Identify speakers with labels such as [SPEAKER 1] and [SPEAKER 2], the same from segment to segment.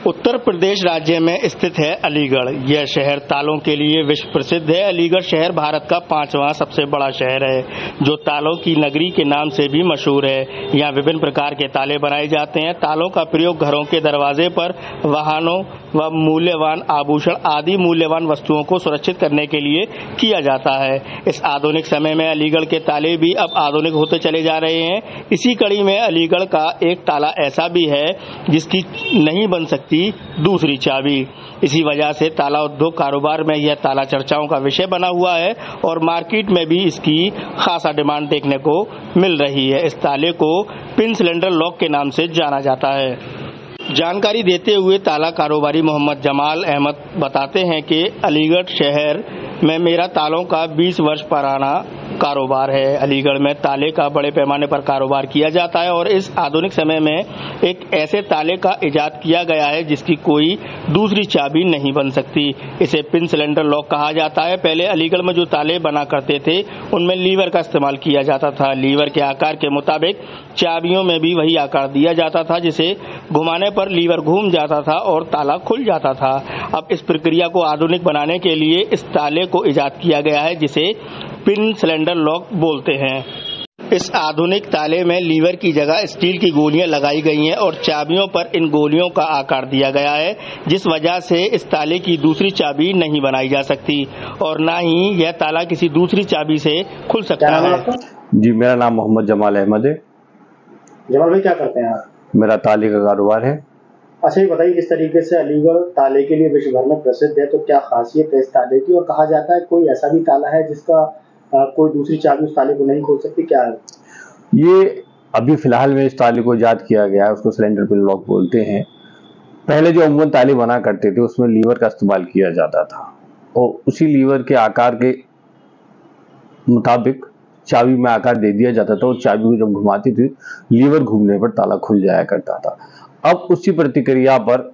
[SPEAKER 1] उत्तर प्रदेश राज्य में स्थित है अलीगढ़। यह शहर तालों के लिए विश्व प्रसिद्ध है। अलीगढ़ शहर भारत का 5वां सबसे बड़ा शहर है, जो तालों की नगरी के नाम से भी मशहूर है। यहाँ विभिन्न प्रकार के ताले बनाए जाते हैं। तालों का प्रयोग घरों के दरवाजे पर, वाहनों व मूल्यवान आभूषण आदि मूल्यवान वस्तुओं को सुरक्षित करने के लिए किया जाता है। इस आधुनिक समय में अलीगढ़ के ताले भी अब आधुनिक होते चले जा रहे हैं। इसी कड़ी में अलीगढ़ का एक ताला ऐसा भी है जिसकी नहीं बन सकती दूसरी चाबी। इसी वजह से ताला उद्योग कारोबार में यह ताला चर्चाओं का विषय बना हुआ है और मार्केट में भी इसकी खासा डिमांड देखने को मिल रही है। इस ताले को पिन सिलेंडर लॉक के नाम से जाना जाता है। जानकारी देते हुए ताला कारोबारी मोहम्मद जमाल अहमद बताते हैं कि अलीगढ़ शहर में मेरा तालों का 20 वर्ष पुराना कारोबार है। अलीगढ़ में ताले का बड़े पैमाने पर कारोबार किया जाता है और इस आधुनिक समय में एक ऐसे ताले का इजाद किया गया है जिसकी कोई दूसरी चाबी नहीं बन सकती। इसे पिन सिलेंडर लॉक कहा जाता है। पहले अलीगढ़ में जो ताले बना करते थे उनमें लीवर का इस्तेमाल किया जाता था। लीवर के आकार के मुताबिक चाबियों में भी वही आकार दिया जाता था, जिसे घुमाने पर लीवर घूम जाता था और ताला खुल जाता था। अब इस प्रक्रिया को आधुनिक बनाने के लिए इस ताले को इजाद किया गया है जिसे पिन सिलेंडर लॉक बोलते हैं। इस आधुनिक ताले में लीवर की जगह स्टील की गोलियां लगाई गई हैं और चाबियों पर इन गोलियों का आकार दिया गया है, जिस वजह से इस ताले की दूसरी चाबी नहीं बनाई जा सकती और ना ही यह ताला किसी दूसरी चाबी से खुल सकता है।
[SPEAKER 2] जी, मेरा नाम मोहम्मद जमाल अहमद है।
[SPEAKER 3] जमाल भाई, क्या करते हैं आप?
[SPEAKER 2] मेरा ताले का कारोबार है।
[SPEAKER 3] अच्छा, ये बताइए किस तरीके से अलीगढ़ ताले के लिए विश्व भर में प्रसिद्ध है, तो क्या खासियत है इस ताले की? और कहा जाता है कोई ऐसा भी ताला है जिसका कोई दूसरी चाबी उस ताले को नहीं खोल सकती, क्या है?
[SPEAKER 2] ये अभी फिलहाल में इस ताले को इजाद किया गया है, उसको सिलेंडर पिन लॉक बोलते हैं। पहले जो अमूमन ताले बना करते थे उसमें लीवर का इस्तेमाल किया जाता था और उसी लीवर के आकार के मुताबिक चाबी में आकार दे दिया जाता था और चाबी को जब घुमाती थी लीवर घूमने पर ताला खुल जाया करता था। अब उसी प्रतिक्रिया पर,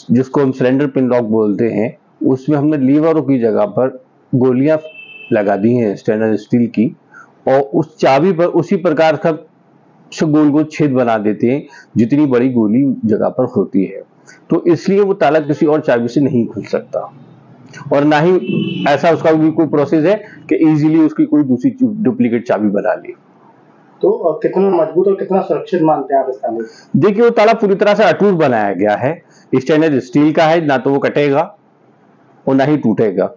[SPEAKER 2] जिसको हम सिलेंडर पिन लॉक बोलते हैं, उसमें हमने लीवरों की जगह पर गोलियां लगा दी हैं स्टेनलेस स्टील की और उस चाबी पर उसी प्रकार का गोल गोल छेद बना देते हैं जितनी बड़ी गोली जगह पर होती है। तो इसलिए वो ताला किसी और चाबी से नहीं खुल सकता और ना ही ऐसा उसका भी कोई प्रोसेस है कि इजीली उसकी कोई दूसरी डुप्लीकेट चाबी बना ली।
[SPEAKER 3] तो कितना मजबूत और कितना सुरक्षित मानते हैं आप इस ताले?
[SPEAKER 2] देखिए, वो ताला पूरी तरह से अटूट बनाया गया है। स्टेनलेस स्टील का है, ना तो वो कटेगा और ना ही टूटेगा।